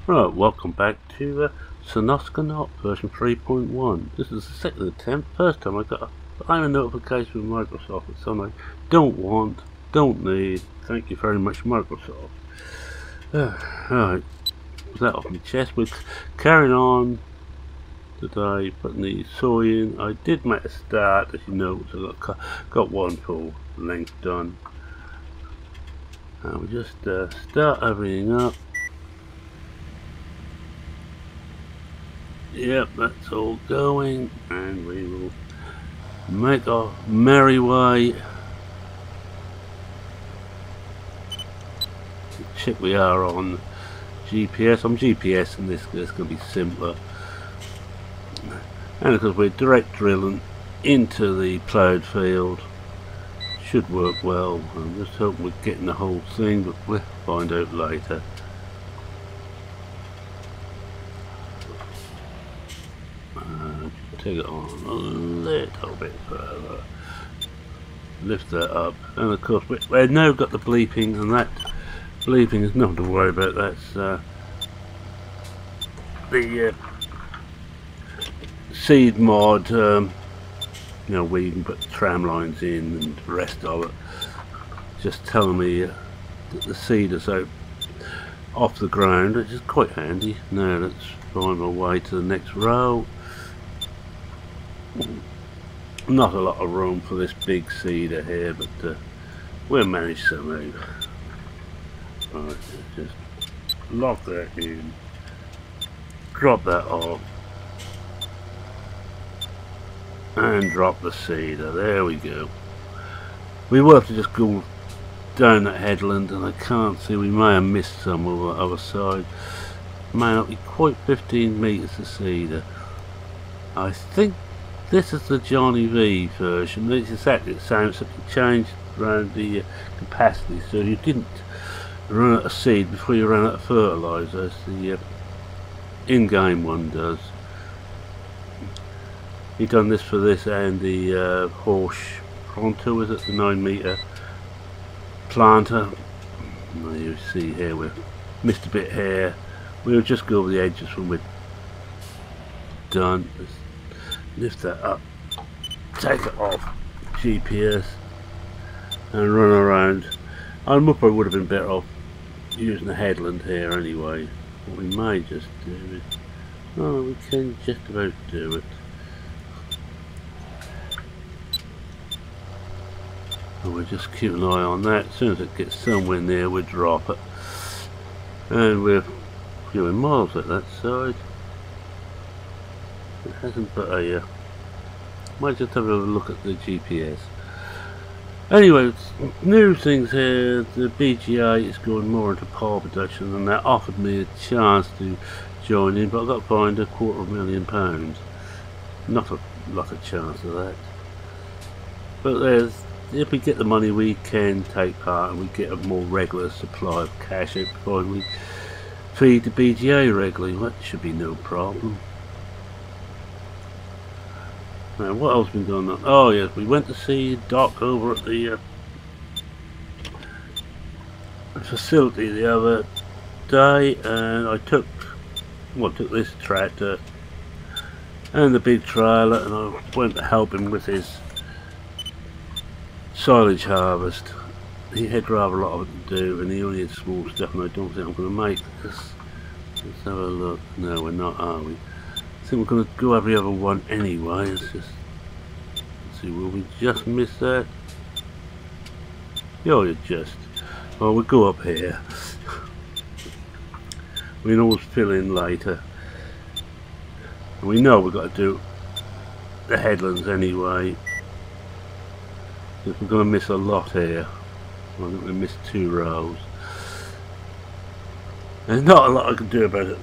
Right, welcome back to Sosnovka NOT version 3.1. This is the second attempt. First time I got a notification from Microsoft that something I don't want, don't need. Thank you very much, Microsoft. Right, was that off my chest? We're carrying on today, putting the soy in. I did make a start, as you know, so I got one full length done. And we just start everything up. Yep, that's all going, and we will make our merry way. Check we are on GPS. I'm GPS, and this is going to be simpler. And because we're direct drilling into the ploughed field, should work well. I'm just hoping we're getting the whole thing, but we'll find out later. Take it on a little bit further, lift that up, and of course we've now got the bleeping, and that bleeping is nothing to worry about. That's the seed mod, you know, where you can put tram lines in and the rest of it, just telling me that the seed is out off the ground, which is quite handy. Now let's find my way to the next row. Not a lot of room for this big seeder here, but we'll manage somehow. Right, just lock that in, drop that off, and drop the seeder. There we go. We will have to just go down that headland, and I can't see, we may have missed some on the other side. May not be quite 15 metres to seeder. I think this is the Johnny Vee version. It's exactly the same, except it changed around the capacity, so you didn't run out of seed before you ran out of fertiliser, as the in-game one does. He done this for this and the horse Pronto, is it, the 9 metre planter. Well, you see here we've missed a bit here. We'll just go over the edges when we're done. Lift that up, take it off GPS, and run around. I probably would have been better off using the headland here anyway. What we may just do is, oh, we can just about do it. And we'll just keep an eye on that. As soon as it gets somewhere near, we'll drop it. And we're doing miles at that side. It hasn't, but I might just have a look at the GPS. Anyway, new things here. The BGA is going more into power production, and that offered me a chance to join in, but I've got to find £250,000. Not a lot of chance of that. But if we get the money, we can take part, and we get a more regular supply of cash out, provided we feed the BGA regularly. That should be no problem. Now, what else been going on? Oh yes, we went to see Doc over at the facility the other day, and I took this tractor and the big trailer, and I went to help him with his silage harvest. He had rather a lot of it to do, and he only had small stuff, and I don't think I'm going to make this. Let's have a look. No, we're not, are we? I think we're going to go every other one anyway. Let's just see, will we just miss that? Oh, you just. Well, we'll go up here. We can always fill in later. And we know we've got to do the headlands anyway. If we're going to miss a lot here. We're going to miss 2 rows. There's not a lot I can do about it.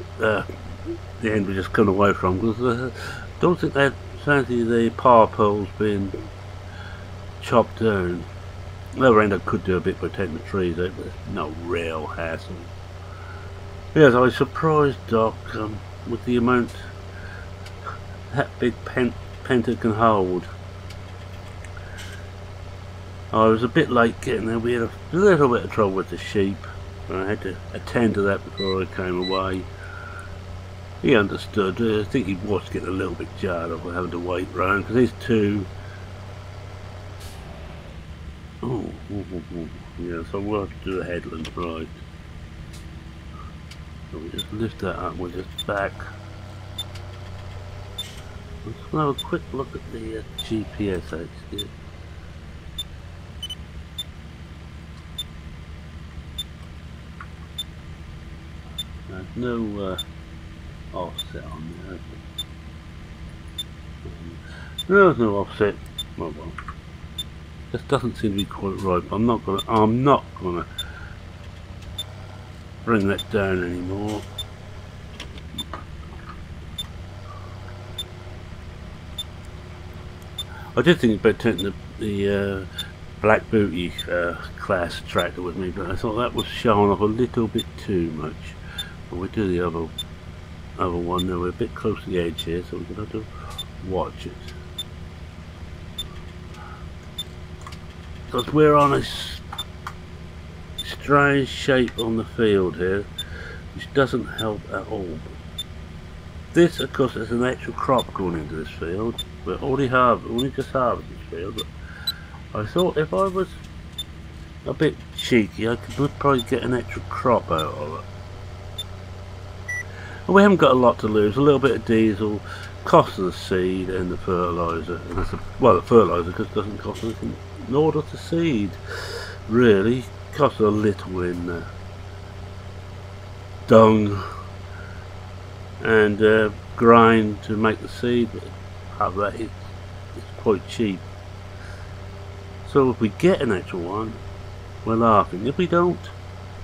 The end we just come away from, because I don't think they fancy the power poles being chopped down. The other end I could do a bit by taking the trees out, but there's no real hassle. Yes, I was surprised, Doc, with the amount that big penta can hold. I was a bit late getting there. We had a little bit of trouble with the sheep. I had to attend to that before I came away. he understood. I think he was getting a little bit jarred off having to wait round, because there's two. Oh, yeah, so we'll have to do a headland, right. So we just lift that up, we're just back. Let's have a quick look at the GPS actually. There's no offset on there. There's no offset. Oh well. This doesn't seem to be quite right, but I'm not gonna bring that down anymore. I did think about taking the Black Booty class tractor with me, but I thought that was showing off a little bit too much. But we'll do the other one now. We're a bit close to the edge here, so we're going to have to watch it. Because we're on a strange shape on the field here, which doesn't help at all. This, of course, is an actual crop going into this field. We're only just harvested this field, but I thought if I was a bit cheeky, I could probably get an extra crop out of it. And we haven't got a lot to lose. A little bit of diesel, cost of the seed, and the fertiliser. Well, the fertiliser because it doesn't cost anything in order to seed. Really, costs a little in dung and grind to make the seed. But apart from that, it's quite cheap. So if we get an actual one, we're laughing. If we don't,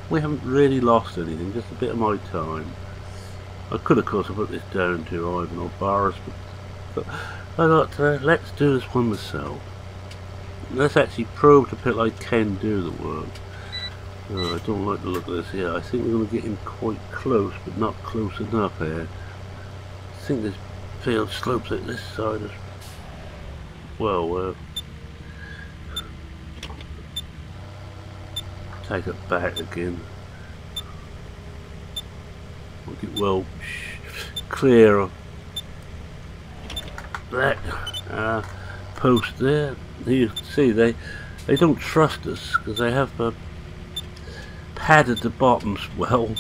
we haven't really lost anything. Just a bit of my time. I could, of course, have put this down to Ivan or Boris, but I thought, let's do this one myself. Let's actually prove to people I can do the work. I don't like the look of this here. I think we're going to get in quite close, but not close enough here. I think this field slopes at this side as well. Take it back again. Make it well clear of that post there. You see, they don't trust us because they have padded the bottoms well.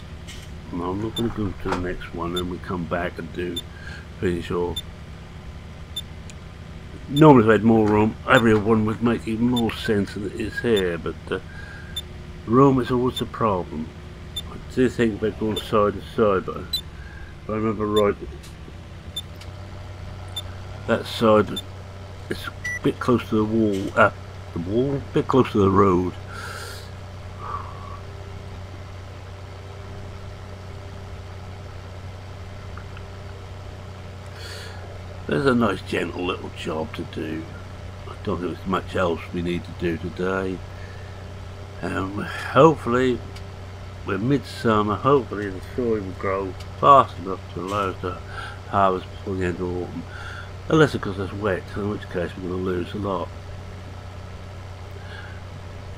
No, I'm not going to go to the next one, and we come back and finish off. Normally, if I had more room, every one would make even more sense than it is here, but room is always a problem. I do think about going side to side, but if I remember right, that side is a bit close to the wall, a bit close to the road. There's a nice gentle little job to do. I don't think there's much else we need to do today. Hopefully, we're midsummer, hopefully the soil will grow fast enough to allow us to harvest before the end of autumn. Unless of course it's wet, in which case we're going to lose a lot.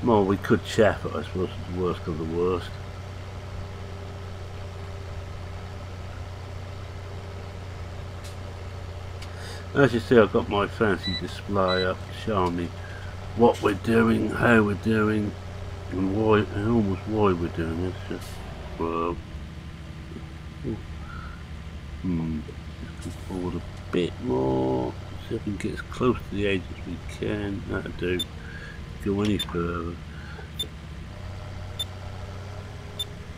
Well, we could chaff it, I suppose, it's the worst of the worst. As you see, I've got my fancy display up showing me what we're doing, how we're doing, and why, and almost why we're doing this. Just come forward a bit more. See if we can get as close to the edge as we can. That'll do. Go any further.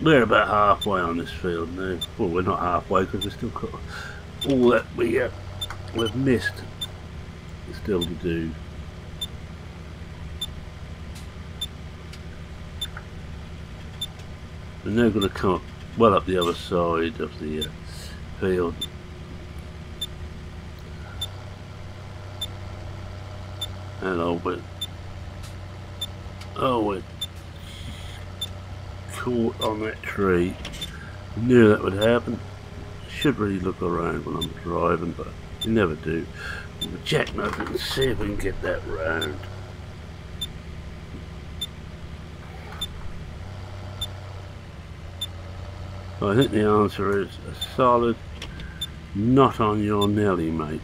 We're about halfway on this field now. Well, we're not halfway because we've still got all that we've missed still to do. We're now going to come up, well up the other side of the field. And we're caught on that tree. I knew that would happen. I should really look around when I'm driving, but you never do. We'll jackknife it and see if we can get that round. I think the answer is a solid Not on your Nelly, mate.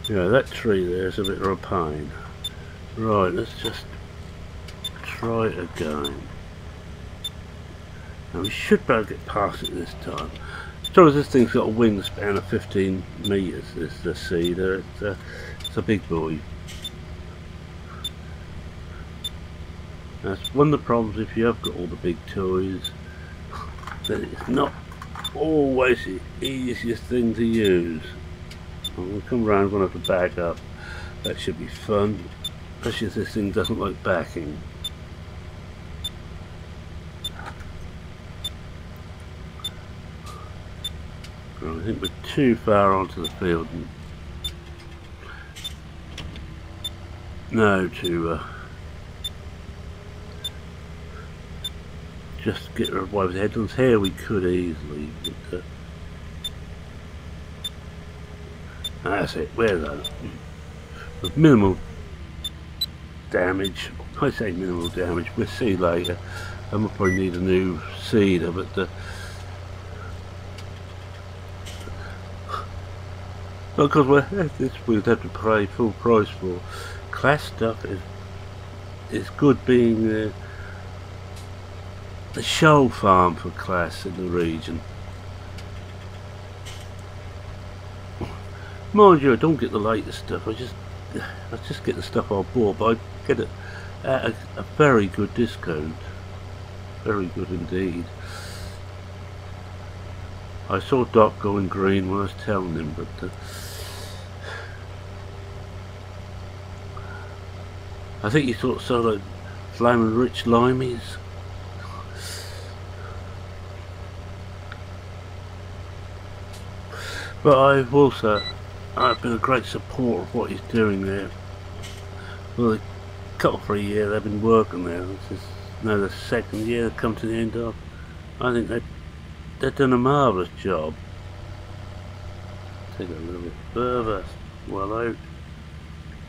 Yeah, that tree there is a bit of a pain. Right, let's just try it again. Now we should be able to get past it this time. So this thing's got a wingspan of 15 metres, this the cedar. It's a big boy. That's one of the problems if you have got all the big toys, that it's not always the easiest thing to use. We'll come around, we're going to have to back up. That should be fun, especially if this thing doesn't like backing. I think we're too far onto the field now to just get away with the headlands. Here we could easily, but that's it, we're there. With minimal damage, I say minimal damage, we'll see later. I might probably need a new cedar, but because we'd have to pay full price for. Class stuff is good being the show farm for Class in the region. Mind you, I don't get the latest stuff. I just get the stuff I bought, but I get it at a very good discount. Very good indeed. I saw Doc going green when I was telling him, but I think he thought so, like Flaming Rich Limeys. But I've been a great supporter of what he's doing there. Well, a couple 3 years they've been working there. This is now the second year they've come to the end of. I think they've done a marvellous job. Take it a little bit further. Well out.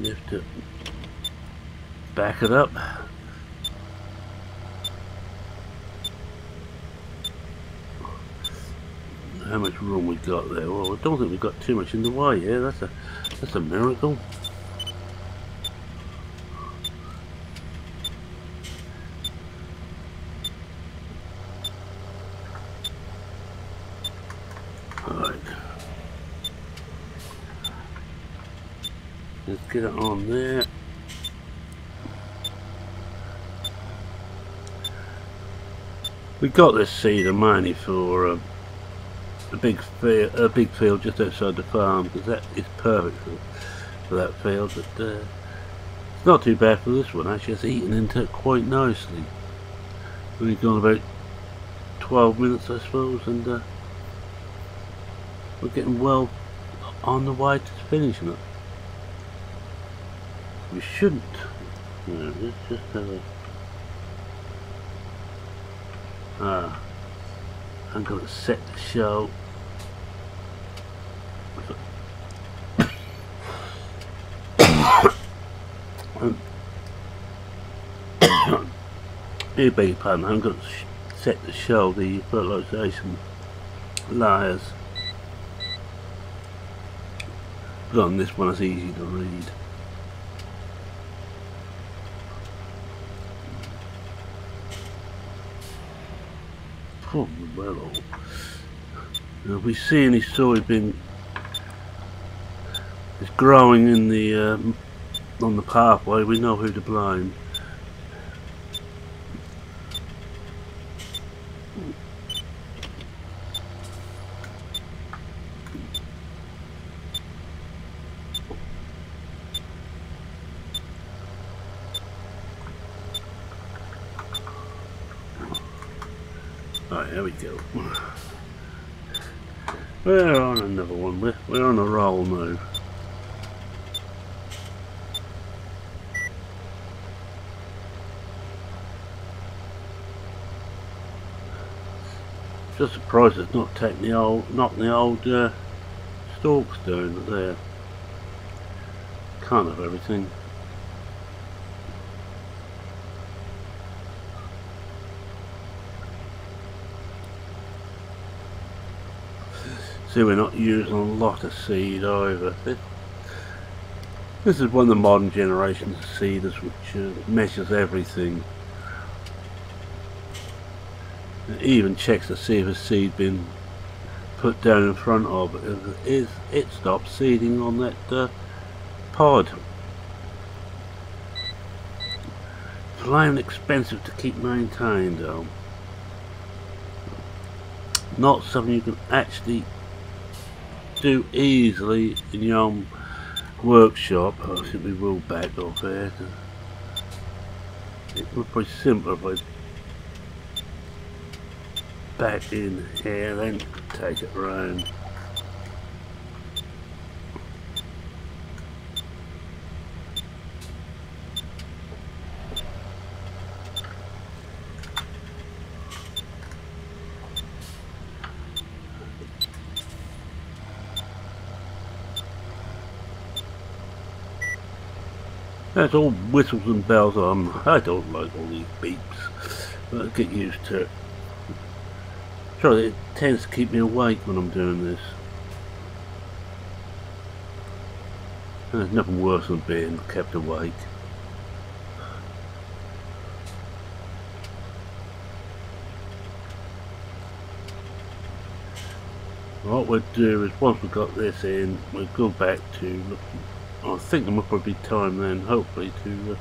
Lift it. Back it up. How much room we got there? Well, I don't think we've got too much in the way here. That's a miracle. Alright. Let's get it on there. We got this cedar mainly for a big field just outside the farm, because that is perfect for that field. But it's not too bad for this one. Actually, it's eaten into it quite nicely. We've gone about 12 minutes, I suppose, and we're getting well on the way to finishing it. We shouldn't. No, let's just have a. I'm going to set the show. You beg your pardon, I'm going to set the show, the fertilisation layers. But on this one it's easy to read. Probably well. Now if we see any soybean is growing in the on the pathway, we know who to blame. Right, there we go. We're on another one. We're on a roll now. Just surprised it's not taking the old, knocking the old stalks down there. Can't have everything. See, we're not using a lot of seed either. This is one of the modern generations of seeders which measures everything. It even checks to see if a seed been put down in front of it. If it is, it stops seeding on that pod. Plain expensive to keep maintained though. Not something you can actually do easily in your own workshop. I think we will back off there. It would be simpler if I back in here, then take it round. That's all whistles and bells. I don't like all these beeps, but I get used to it. It tends to keep me awake when I'm doing this. And there's nothing worse than being kept awake. What we'll do is, once we've got this in, we'll go back to looking. I think there will probably be time then, hopefully, to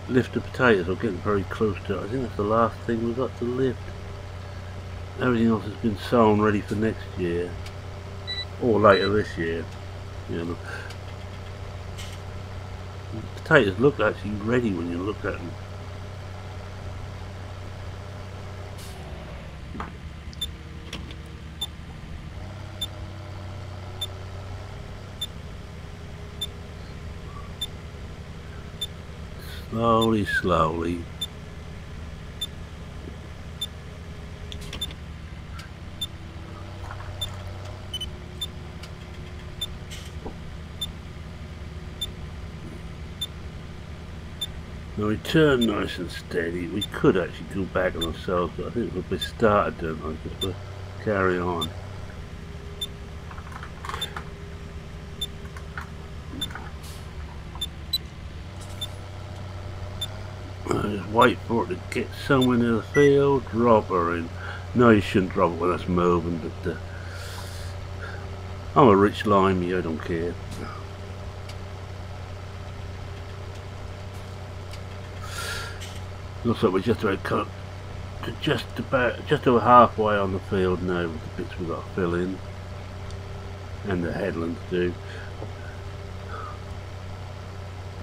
lift the potatoes. We're getting very close to it. I think that's the last thing we've got to lift. Everything else has been sown ready for next year, or later this year. You know, the potatoes look actually ready when you look at them. Slowly, slowly. Now we turn nice and steady. We could actually go back on ourselves, but I think we'll be started, don't I? Just to carry on. Just wait for it to get somewhere near the field, drop her in. No, you shouldn't drop it when that's moving, but I'm a rich limey, I don't care. Looks like we're just about just over halfway on the field now with the bits we've got to fill in, and the headlands too.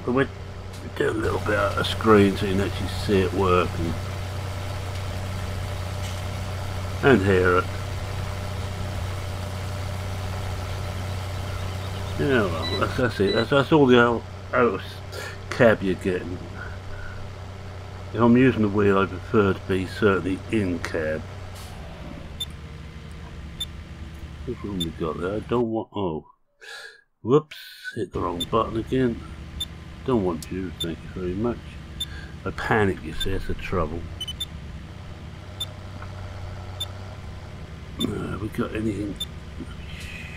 But we're doing a little bit out of screen so you can actually see it working and hear it. Yeah, well, that's it. That's all the out of cab you're getting. If I'm using the wheel, I prefer to be certainly in cab. What's wrong we got there? I don't want. Oh, whoops! Hit the wrong button again. Don't want you. Thank you very much. I panic. You see, that's the trouble. We got anything?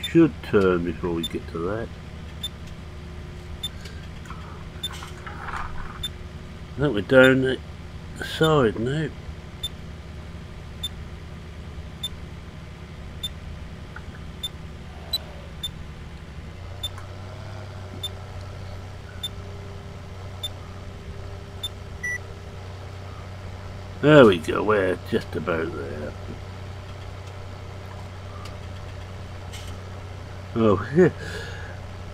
Should turn before we get to that. I think we're down the side now. There we go, we're just about there. Oh, yeah.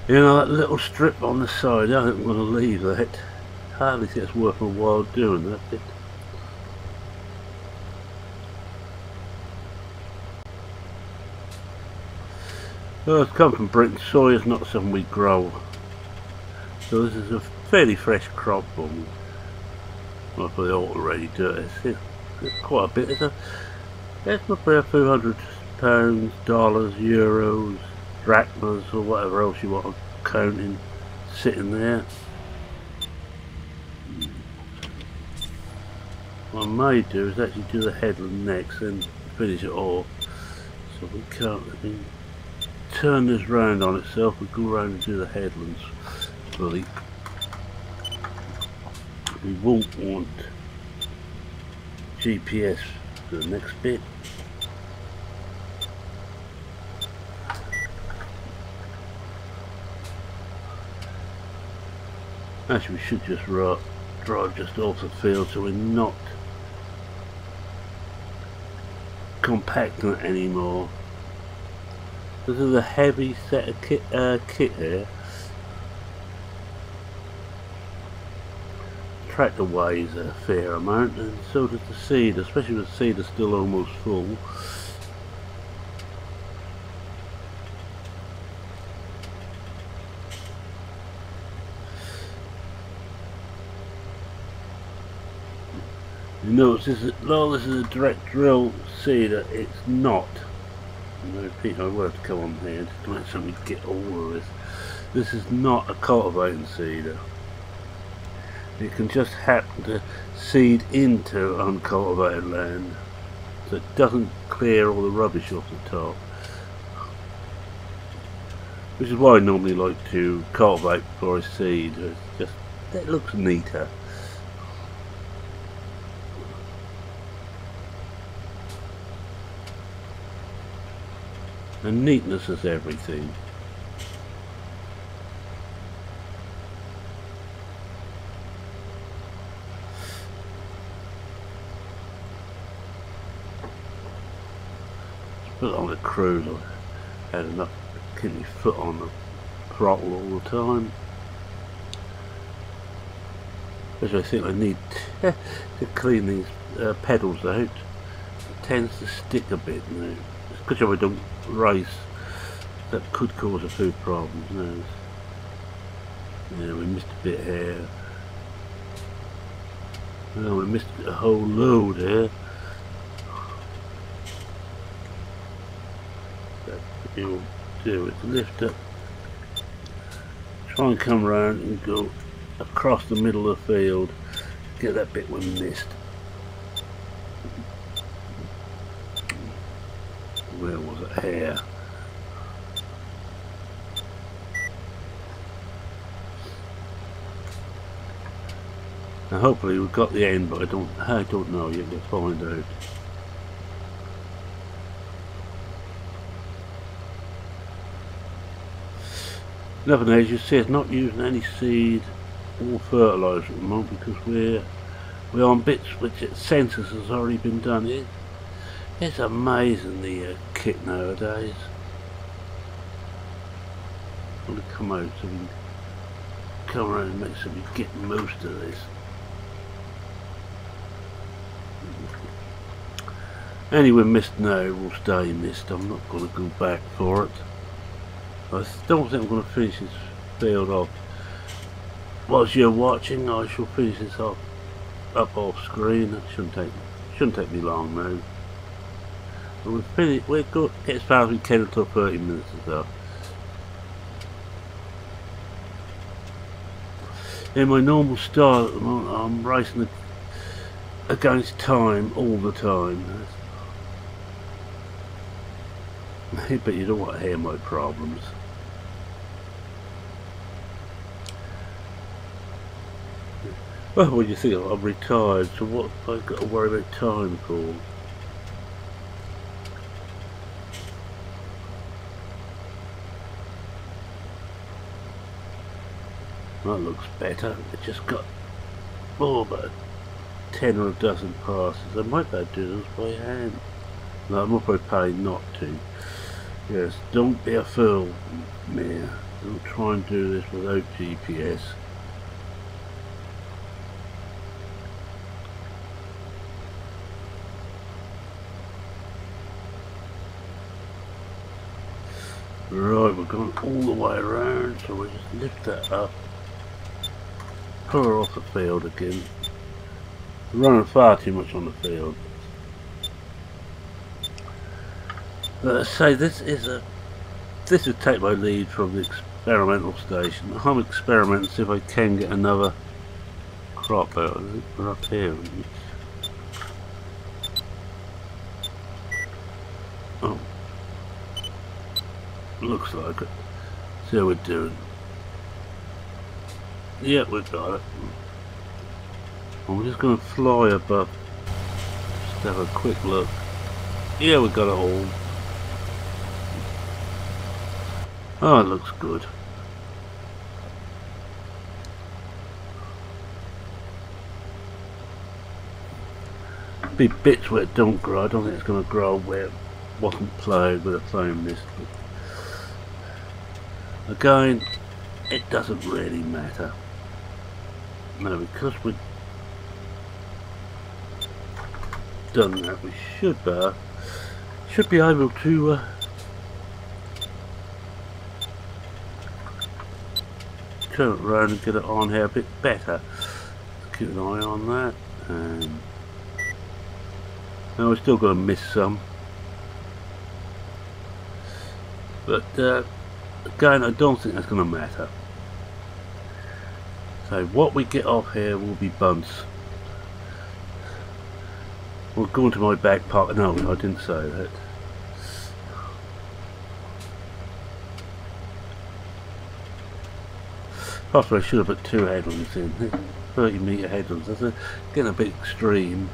You know, that little strip on the side, I don't want to leave that. Hardly think it's worth my while doing that bit. Well, it's come from Britain. Soy is not something we grow. So this is a fairly fresh crop from. Well, they already do it. It's quite a bit. It's probably a few £100, dollars, euros, drachmas, or whatever else you want to count in, sitting there. What I may do is actually do the headland next and finish it off. So we can't. turn this round on itself, we go around and do the headlands fully. We won't want GPS for the next bit. Actually, we should just drive just off the field so we're not compacting it anymore. This is a heavy set of kit here. Tractor weighs a fair amount, and so does the seed, especially with the seed is still almost full. You notice this is a direct drill seeder, it's not. I repeat, I will have to come on here just to make sure we get all of this. This is not a cultivating seeder. It can just happen to seed into uncultivated land, so it doesn't clear all the rubbish off the top. Which is why I normally like to cultivate before I seed. It's just, it looks neater. And neatness is everything. Put on the cruise, I had enough to keep my foot on the throttle all the time. Especially I think I need to clean these pedals out. It tends to stick a bit now. It's a good job I don't race. That could cause a few problems now. Yeah, we missed a bit here. Well, we missed a whole load here. You'll do is lift up, try and come round and go across the middle of the field, get that bit we missed. Where was it? Here. Now hopefully we've got the end, but I don't know yet. We'll find out. Nothing, as you see, it's not using any seed or fertiliser at the moment because we're on bits which its census has already been done. It's amazing, the kit nowadays. I'm going to come out so we can come around and make sure we get most of this. Anyway, missed now, we'll stay missed. I'm not going to go back for it. I don't think I'm going to finish this field off. Whilst you're watching, I shall finish this off up off screen. That shouldn't take me long now. But we've finished. We're good. Get as far as we can until 30 minutes or so. In my normal style at the moment, I'm racing against time all the time. But you don't want to hear my problems. Well, what do you think? I'm retired, so what have I got to worry about time for? That looks better. It just got about 10 or a dozen passes. I might be able to do this by hand. No, I'm probably paying not to. Yes, don't be a fool, Mia. Don't try and do this without GPS. Right, we're going all the way around, so we'll just lift that up. Pull her off the field again. We're running far too much on the field. But I say this would take my lead from the experimental station. I'm experimenting to see if I can get another crop out. I think we're up here. Oh. Looks like it. See how we're doing. Yeah, we've got it. I'm just going to fly above. Just have a quick look. Yeah, we got it all. Oh, it looks good. Be bits where it don't grow. I don't think it's going to grow where it wasn't ploughed with a ploughing mist. But again, it doesn't really matter. No, because we've done that, we should be able to turn it around and get it on here a bit better. Keep an eye on that. And now we're still going to miss some, but again, I don't think that's going to matter. So what we get off here will be bunts. We'll go into my back pocket. No, I didn't say that. Possibly I should have put 2 headlands in. 30-metre headlands. That's getting a bit extreme.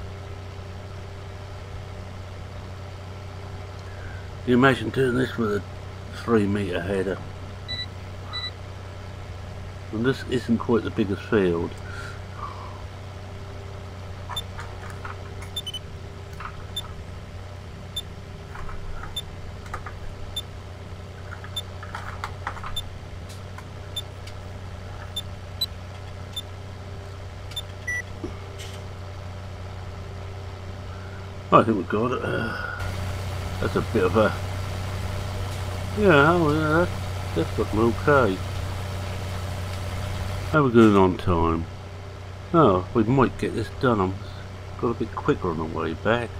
Can you imagine doing this with a 3-metre header? And this isn't quite the biggest field. I think we've got it. That's a bit of a... Yeah, that's looking okay. How are we doing on time? Oh, we might get this done. I've got a bit quicker on the way back.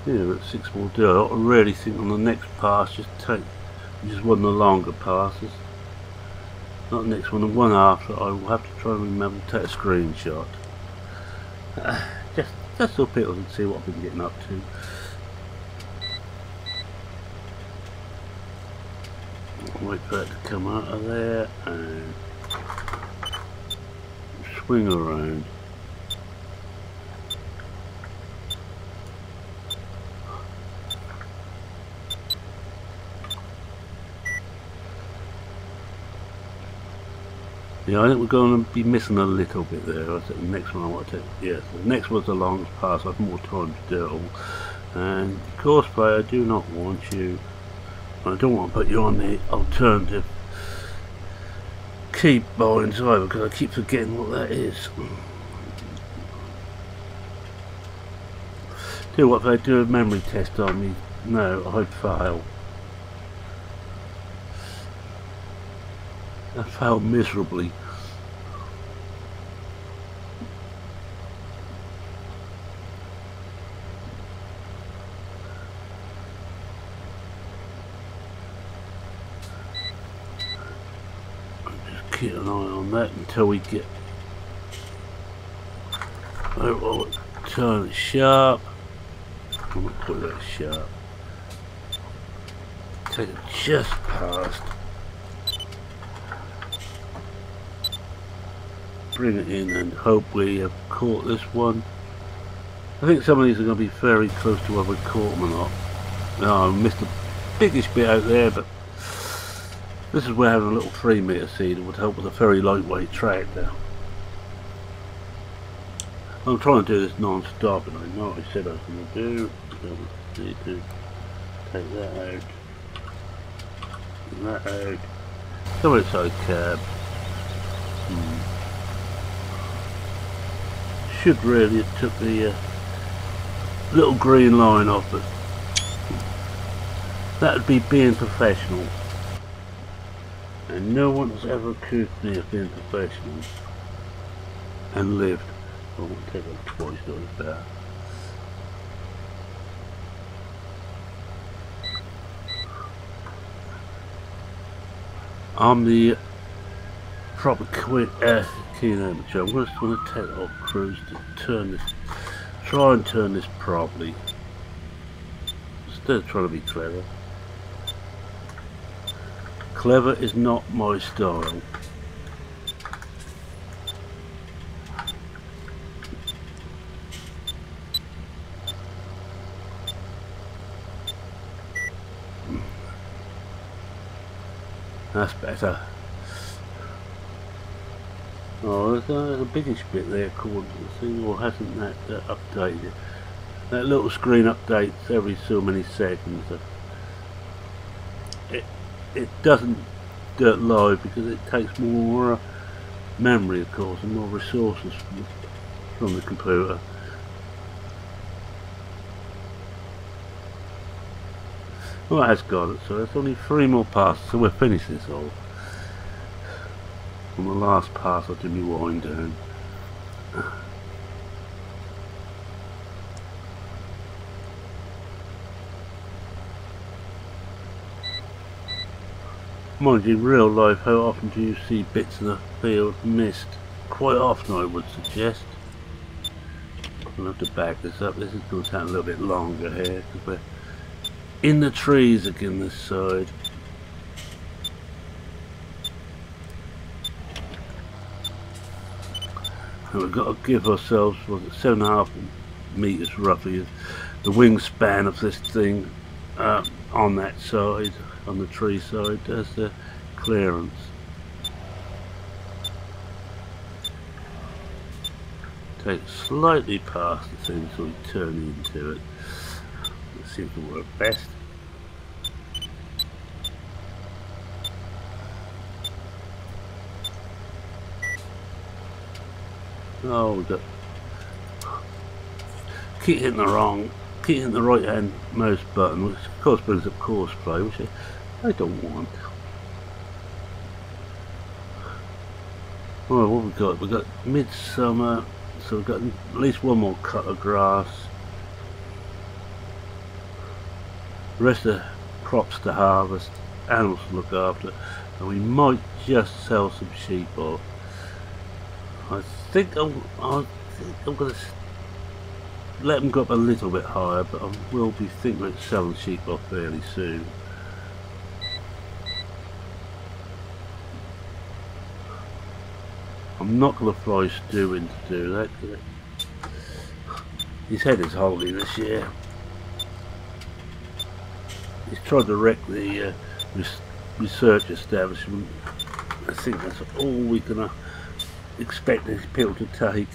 Yeah, we're at 6 more do. I really think on the next pass, just one of the longer passes. Not the next one, the one after. I will have to try and remember to take a screenshot. Just so people can see what I've been getting up to. Wait for that to come out of there and swing around. Yeah, I think we're going to be missing a little bit there. I think the next one I want to take. Yes, the next one's the longest pass. I have more time to do it all. And course play, I do not want you. I don't want to put you on the alternative keybinds either, because I keep forgetting what that is. Do what if they do a memory test on me? No, I'd fail. I failed miserably. Just keep an eye on that until we get... Oh, turn it sharp. I'm not quite that sharp. Take it just past. Bring it in and hope we have caught this one. I think some of these are going to be very close to whether we caught them or not. No, I missed the biggest bit out there, but this is where having a little 3-metre seed would help with a very lightweight tractor. I'm trying to do this non-stop, and I know what I said I was going to do. So need to take that out, and that out. So it's okay. Should really have took the little green line off, but that would be being professional, and no one has ever accused me of being professional and lived. I won't take it twice like that. I'm the proper keen amateur. I'm just going to take off cruise to turn this, try and turn this properly. trying to be clever. Clever is not my style. That's better. Oh, there's a biggish bit there called, or hasn't that updated? That little screen updates every so many seconds. It doesn't do it live because it takes more memory, of course, and more resources from the computer. Well, it has got it, so there's only 3 more passes, so we'll finish this all. On the last pass I'll do my wind down. Mind you, in real life, how often do you see bits of the field missed? Quite often, I would suggest. I'll have to back this up. This is going to take a little bit longer here because we're in the trees again this side. And we've got to give ourselves, what is it, 7.5 meters roughly, the wingspan of this thing on that side, on the tree side, as the clearance. Take slightly past the thing so we turn into it. It seems to work best. Oh, we got keep hitting the right hand mouse button, which of course brings up course play, which I don't want. Well, what have we got? We've got midsummer, so we've got at least 1 more cut of grass. The rest of the crops to harvest, animals to look after, and we might just sell some sheep off. I think I'm going to let them go up a little bit higher, but I will be thinking about selling sheep off fairly soon. I'm not going to fly Stu in to do that, because his head is holding this year. He's tried to wreck the research establishment. I think that's all we can expect these people to take.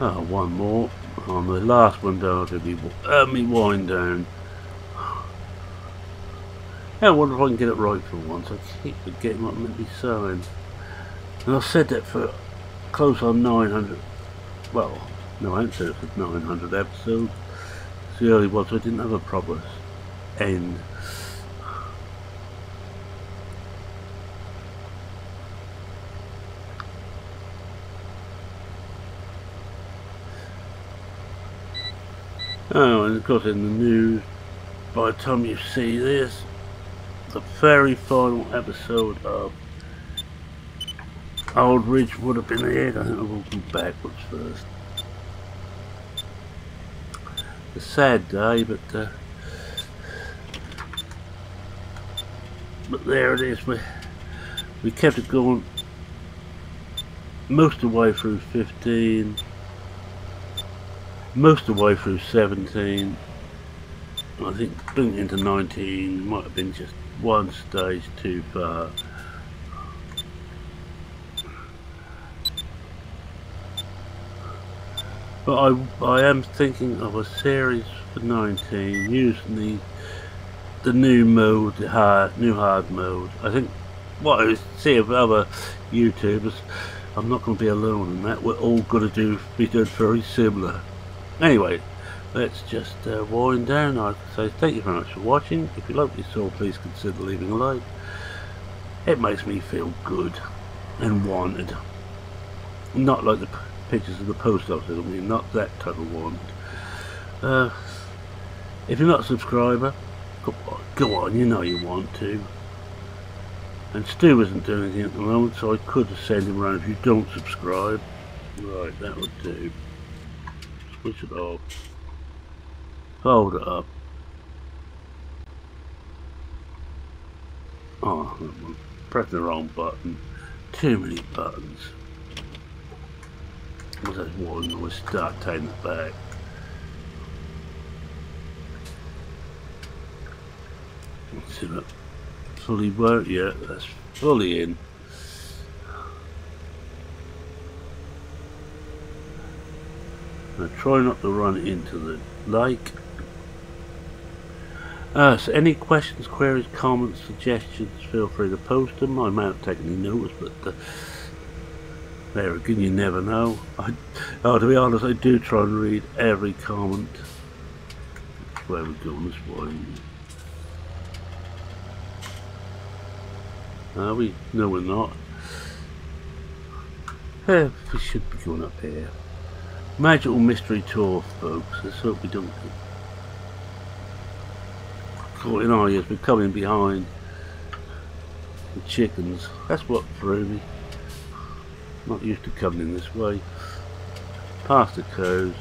Oh, 1 more. On the last one down, I'll do me wind down. I wonder if I can get it right for once. I keep forgetting what I'm meant to be saying. And I've said that for close on 900. Well, no, I haven't said it for 900 episodes. It's the early one, so I didn't have a proper end. Oh, and of course in the news, by the time you see this, the very final episode of Old Ridge would have been aired. I think I will go backwards first. A sad day, but there it is. We kept it going most of the way through 15. Most of the way through 17. I think bringing it into 19 might have been just 1 stage too far. But I am thinking of a series for 19 using the new mode, the new hard mode. I think what I see of other YouTubers, I'm not going to be alone in that. We're all going to be doing very similar. Anyway, let's just wind down. I'd say thank you very much for watching. If you like what you saw, please consider leaving a like. It makes me feel good and wanted. Not like the pictures of the post office, I mean, not that type of wanted. If you're not a subscriber, go on, you know you want to. And Stu isn't doing anything at the moment, so I could send him around if you don't subscribe. Right, that would do. Switch it off. Fold it up. Oh, I'm pressing the wrong button. Too many buttons. What's that one noise? Start taking it back. Let's see that fully work yet. That's fully in. Now try not to run into the lake. So any questions, queries, comments, suggestions, feel free to post them. I may not take any notice, but there again, you never know. To be honest, I do try and read every comment. Where we're going this way. Are we? No, we're not. We should be going up here. Magical mystery tour, folks. Let's hope we don't get caught in our ears. We're coming behind the chickens. That's what threw me. Not used to coming in this way. Past the cows.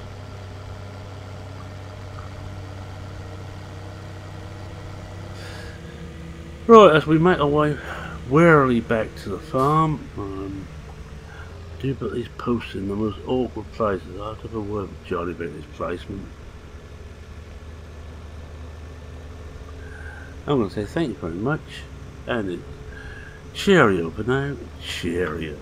Right, as we make our way warily back to the farm, do put these posts in the most awkward places. I have to have a word with Johnny about his placement. I'm going to say thank you very much, and cheerio for now. Cheerio.